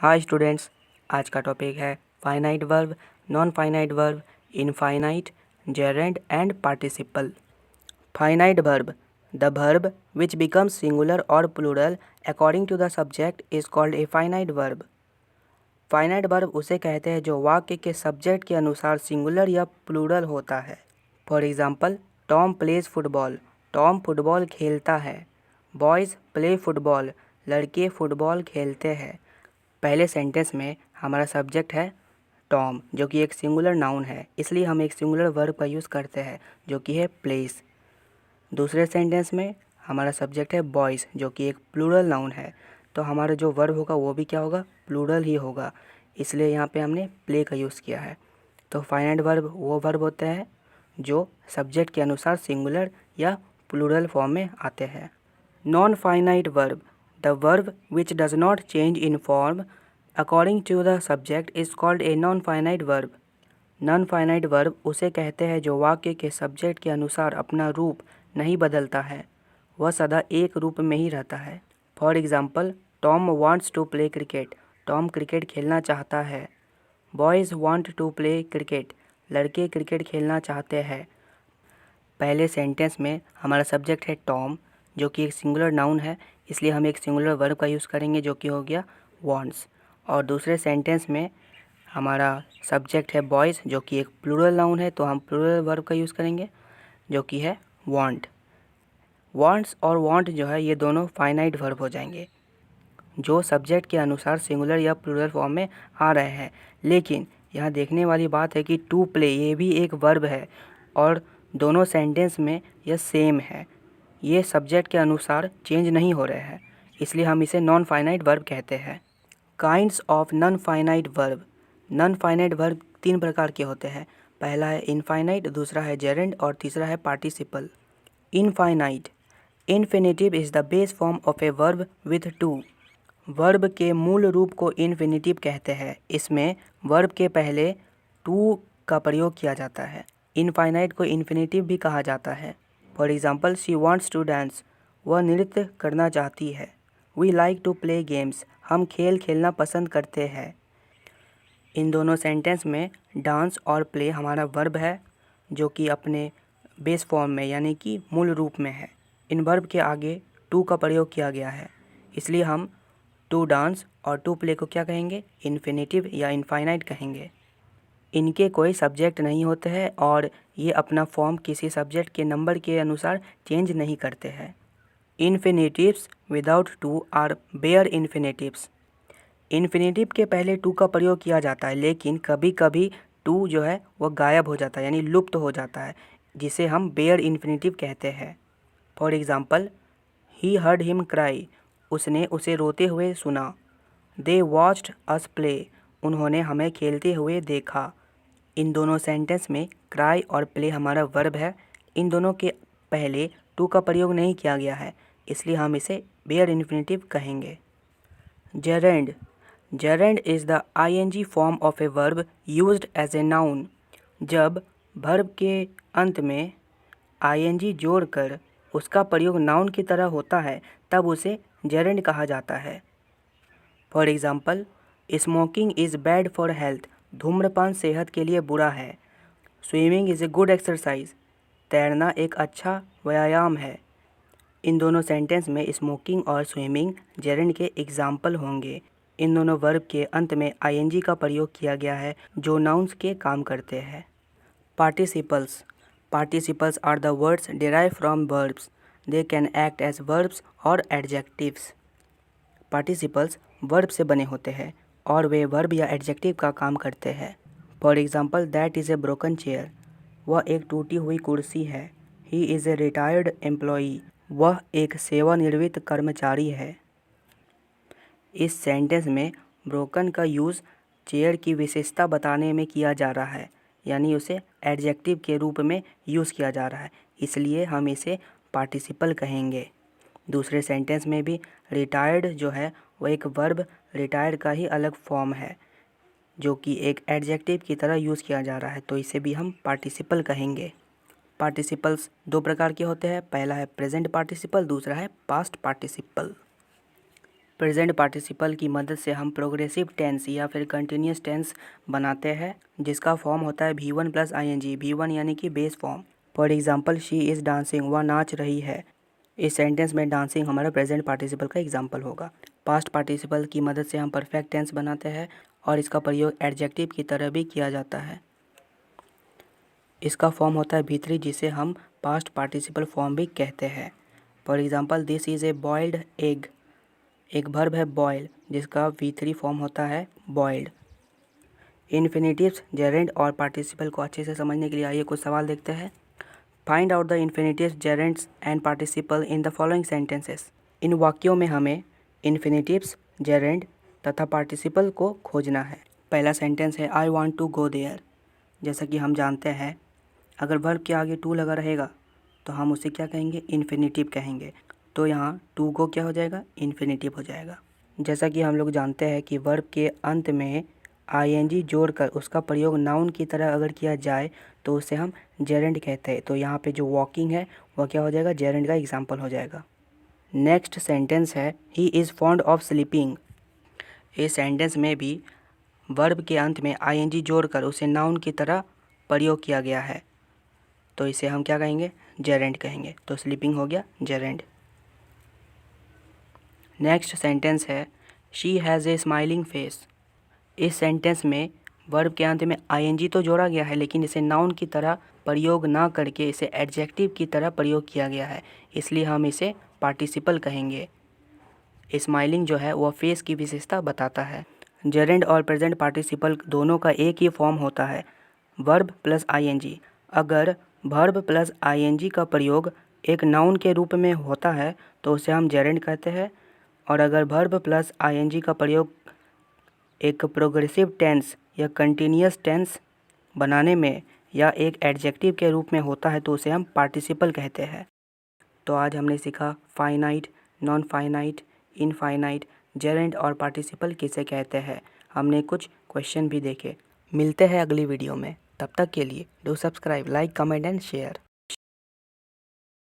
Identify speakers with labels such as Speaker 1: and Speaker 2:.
Speaker 1: हाँ स्टूडेंट्स, आज का टॉपिक है finite verb, non finite verb, infinite, gerund and participle. Finite verb, the verb which becomes singular और plural according to the subject is called a finite verb. Finite verb उसे कहते हैं जो वाक्य के सब्जेक्ट के अनुसार सिंगुलर या प्लूरल होता है। For example, Tom plays football, Tom football खेलता है। बॉयज़ प्ले फुटबॉल, लड़के फुटबॉल खेलते हैं। पहले सेंटेंस में हमारा सब्जेक्ट है टॉम, जो कि एक सिंगुलर नाउन है, इसलिए हम एक सिंगुलर वर्ब का यूज़ करते हैं जो कि है प्लेस। दूसरे सेंटेंस में हमारा सब्जेक्ट है बॉयज़, जो कि एक प्लूरल नाउन है, तो हमारा जो वर्ब होगा वो भी क्या होगा, प्लूरल ही होगा, इसलिए यहाँ पे हमने प्ले का यूज़ किया है। तो फाइनाइट वर्ब वो वर्ब होते हैं जो सब्जेक्ट के अनुसार सिंगुलर या प्लूरल फॉर्म में आते हैं। Non finite verb, the verb which does not change in form according to the subject is called a non finite verb. Non finite verb उसे कहते हैं जो वाक्य के सब्जेक्ट के अनुसार अपना रूप नहीं बदलता है, वह सदा एक रूप में ही रहता है। For example, Tom wants to play cricket, Tom cricket खेलना चाहता है। Boys want to play cricket, लड़के क्रिकेट खेलना चाहते हैं। पहले सेंटेंस में हमारा सब्जेक्ट है टॉम, जो कि एक सिंगुलर नाउन है, इसलिए हम एक सिंगुलर वर्ब का यूज़ करेंगे जो कि हो गया वांट्स। और दूसरे सेंटेंस में हमारा सब्जेक्ट है बॉयज़, जो कि एक प्लूरल नाउन है, तो हम प्लूरल वर्ब का यूज़ करेंगे जो कि है वांट। वांट्स और वांट जो है ये दोनों फाइनाइट वर्ब हो जाएंगे जो सब्जेक्ट के अनुसार सिंगुलर या प्लूरल फॉर्म में आ रहे हैं। लेकिन यहाँ देखने वाली बात है कि टू प्ले ये भी एक वर्ब है और दोनों सेंटेंस में यह सेम है, ये सब्जेक्ट के अनुसार चेंज नहीं हो रहे हैं, इसलिए हम इसे नॉन फाइनाइट वर्ब कहते हैं। Kinds of non finite verb, non finite verb तीन प्रकार के होते हैं। पहला है इनफाइनाइट, दूसरा है जेरेंड और तीसरा है participle. Infinite, infinitive is the base form of a verb with to. Verb के मूल रूप को इन्फिनेटिव कहते हैं, इसमें वर्ब के पहले टू का प्रयोग किया जाता है। इनफाइनाइट को इन्फिनेटिव भी कहा जाता है। For example, she wants to dance, वह नृत्य करना चाहती है। We like to play games, हम खेल खेलना पसंद करते हैं। इन दोनों सेंटेंस में डांस और प्ले हमारा वर्ब है जो कि अपने बेस फॉर्म में यानी कि मूल रूप में है। इन वर्ब के आगे टू का प्रयोग किया गया है, इसलिए हम टू डांस और टू प्ले को क्या कहेंगे, इन्फिनेटिव या इनफाइनाइट कहेंगे। इनके कोई सब्जेक्ट नहीं होते हैं और ये अपना फॉर्म किसी सब्जेक्ट के नंबर के अनुसार चेंज नहीं करते हैं। Infinitives without to are bare infinitives. Infinitive के पहले टू का प्रयोग किया जाता है, लेकिन कभी कभी टू जो है वह गायब हो जाता है यानी लुप्त हो जाता है, जिसे हम बेयर इन्फिनेटिव कहते हैं। For example, he heard him cry, उसने उसे रोते हुए सुना। दे वॉच्ड अस प्ले, उन्होंने हमें खेलते हुए देखा। इन दोनों सेंटेंस में क्राई और प्ले हमारा वर्ब है, इन दोनों के पहले टू का प्रयोग नहीं किया गया है, इसलिए हम इसे बेयर इन्फिनेटिव कहेंगे। Gerund, gerund is the ING form of a verb used as a noun. जब वर्ब के अंत में आईएनजी जोड़कर उसका प्रयोग नाउन की तरह होता है तब उसे जेरेंड कहा जाता है। For example, smoking is bad for health, धूम्रपान सेहत के लिए बुरा है। Swimming is a good exercise, तैरना एक अच्छा व्यायाम है। इन दोनों सेंटेंस में स्मोकिंग और स्विमिंग जेरेंड के एग्जाम्पल होंगे। इन दोनों वर्ब के अंत में आईएनजी का प्रयोग किया गया है जो नाउन्स के काम करते हैं। Participles, participles are the words derived from verbs. They can act as verbs और adjectives. पार्टिसिपल्स वर्ब से बने होते हैं और वे वर्ब या एडजेक्टिव का काम करते हैं। For example, that is a broken chair, वह एक टूटी हुई कुर्सी है। He is a retired employee, वह एक सेवानिवृत्त कर्मचारी है। इस सेंटेंस में ब्रोकन का यूज़ चेयर की विशेषता बताने में किया जा रहा है, यानी उसे एडजेक्टिव के रूप में यूज़ किया जा रहा है, इसलिए हम इसे पार्टिसिपल कहेंगे। दूसरे सेंटेंस में भी रिटायर्ड जो है वो एक वर्ब रिटायर्ड का ही अलग फॉर्म है जो कि एक एडजेक्टिव की तरह यूज़ किया जा रहा है, तो इसे भी हम पार्टिसिपल कहेंगे। पार्टिसिपल्स दो प्रकार के होते हैं, पहला है प्रेजेंट पार्टिसिपल, दूसरा है पास्ट पार्टिसिपल। प्रेजेंट पार्टिसिपल की मदद से हम प्रोग्रेसिव टेंस या फिर कंटिन्यूस टेंस बनाते हैं, जिसका फॉर्म होता है V1 प्लस ing। V1 यानी कि base form. For example, she is dancing, वह नाच रही है। इस सेंटेंस में डांसिंग हमारा प्रेजेंट पार्टिसिपल का एग्जाम्पल होगा। पास्ट पार्टिसिपल की मदद से हम परफेक्ट टेंस बनाते हैं और इसका प्रयोग एडजेक्टिव की तरह भी किया जाता है। इसका फॉर्म होता है V3, जिसे हम पास्ट पार्टिसिपल फॉर्म भी कहते हैं। For example, this is a boiled egg. एक वर्ब है बॉयल, जिसका V3 फॉर्म होता है बॉइल्ड। इन्फिनिटिव्स, जेरेंड और पार्टिसिपल को अच्छे से समझने के लिए आइए कुछ सवाल देखते हैं। Find out the infinitives, gerunds and participle in the following sentences. इन वाक्यों में हमें इन्फिनिटिव्स, जेरेंड तथा पार्टिसिपल को खोजना है। पहला सेंटेंस है I want to go there. जैसा कि हम जानते हैं, अगर वर्ब के आगे टू लगा रहेगा तो हम उसे क्या कहेंगे, इन्फिनिटिव कहेंगे। तो यहाँ टू गो क्या हो जाएगा, इन्फिनिटिव हो जाएगा। जैसा कि हम लोग जानते हैं कि वर्ब के अंत में ing जोड़कर उसका प्रयोग नाउन की तरह अगर किया जाए तो उसे हम जेरेंड कहते हैं। तो यहाँ पे जो वॉकिंग है वह क्या हो जाएगा, जेरेंड का एग्जाम्पल हो जाएगा। नेक्स्ट सेंटेंस है he is fond of sleeping. इस सेंटेंस में भी वर्ब के अंत में ing जोड़कर उसे नाउन की तरह प्रयोग किया गया है, तो इसे हम क्या कहेंगे, जेरेंड कहेंगे। तो स्लीपिंग हो गया जेरेंड। नेक्स्ट सेंटेंस है she has a smiling face. इस सेंटेंस में वर्ब के अंत में ing तो जोड़ा गया है, लेकिन इसे नाउन की तरह प्रयोग ना करके इसे एडजेक्टिव की तरह प्रयोग किया गया है, इसलिए हम इसे पार्टिसिपल कहेंगे। स्माइलिंग जो है वह फेस की विशेषता बताता है। जेरेंड और प्रेजेंट पार्टिसिपल दोनों का एक ही फॉर्म होता है, वर्ब प्लस ing। अगर वर्ब प्लस ing का प्रयोग एक नाउन के रूप में होता है तो उसे हम जेरेंड कहते हैं, और अगर वर्ब प्लस ing का प्रयोग एक प्रोग्रेसिव टेंस या कंटिन्यूस टेंस बनाने में या एक एडजेक्टिव के रूप में होता है तो उसे हम पार्टिसिपल कहते हैं। तो आज हमने सीखा finite, non finite, infinite, gerund और पार्टिसिपल किसे कहते हैं। हमने कुछ क्वेश्चन भी देखे। मिलते हैं अगली वीडियो में, तब तक के लिए do subscribe, like, comment and share.